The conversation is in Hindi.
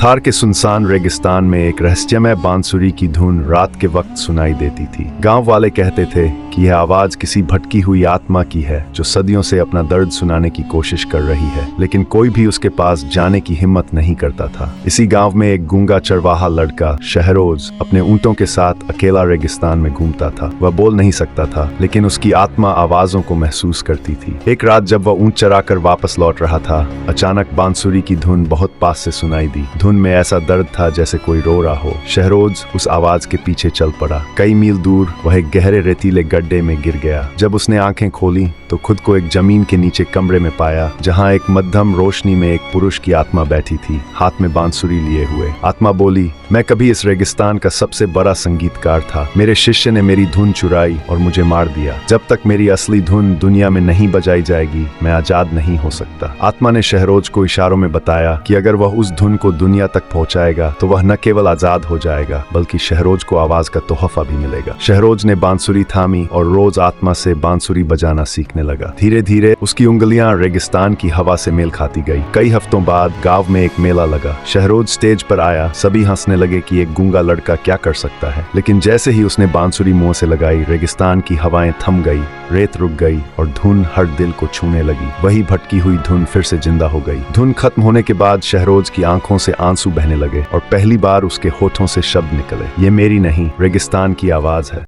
थार के सुनसान रेगिस्तान में एक रहस्यमय बांसुरी की धुन रात के वक्त सुनाई देती थी। गांव वाले कहते थे कि यह आवाज किसी भटकी हुई आत्मा की है जो सदियों से अपना दर्द सुनाने की कोशिश कर रही है, लेकिन कोई भी उसके पास जाने की हिम्मत नहीं करता था। इसी गांव में एक गूंगा चरवाहा लड़का शहरोज अपने ऊंटों के साथ अकेला रेगिस्तान में घूमता था। वह बोल नहीं सकता था, लेकिन उसकी आत्मा आवाजों को महसूस करती थी। एक रात जब वह ऊंट चराकर वापस लौट रहा था, अचानक बांसुरी की धुन बहुत पास से सुनाई दी। धुन में ऐसा दर्द था जैसे कोई रो रहा हो। शहरोज उस आवाज के पीछे चल पड़ा। कई मील दूर वह एक गहरे रेतीले गड्ढे में गिर गया। जब उसने आंखें खोली तो खुद को एक जमीन के नीचे कमरे में पाया, जहां एक मध्यम रोशनी में एक पुरुष की आत्मा बैठी थी, हाथ में बांसुरी लिए हुए। आत्मा बोली, मैं कभी इस रेगिस्तान का सबसे बड़ा संगीतकार था। मेरे शिष्य ने मेरी धुन चुराई और मुझे मार दिया। जब तक मेरी असली धुन दुनिया में नहीं बजाई जाएगी, मैं आजाद नहीं हो सकता। आत्मा ने शहरोज को इशारों में बताया कि अगर वह उस धुन को दुनिया तक पहुंचाएगा तो वह न केवल आजाद हो जाएगा, बल्कि शहरोज को आवाज का तोहफा भी मिलेगा। शहरोज ने बांसुरी थामी और रोज आत्मा से बांसुरी बजाना सीखने लगा। धीरे धीरे उसकी उंगलियां रेगिस्तान की हवा से मेल खाती गई। कई हफ्तों बाद गांव में एक मेला लगा। शहरोज स्टेज पर आया। सभी हंसने लगे कि एक गूंगा लड़का क्या कर सकता है, लेकिन जैसे ही उसने बांसुरी मुंह से लगाई, रेगिस्तान की हवाएं थम गई, रेत रुक गई और धुन हर दिल को छूने लगी। वही भटकी हुई धुन फिर से जिंदा हो गई। धुन खत्म होने के बाद शहरोज की आंखों से आंसू बहने लगे और पहली बार उसके होठों से शब्द निकले, ये मेरी नहीं, रेगिस्तान की आवाज है।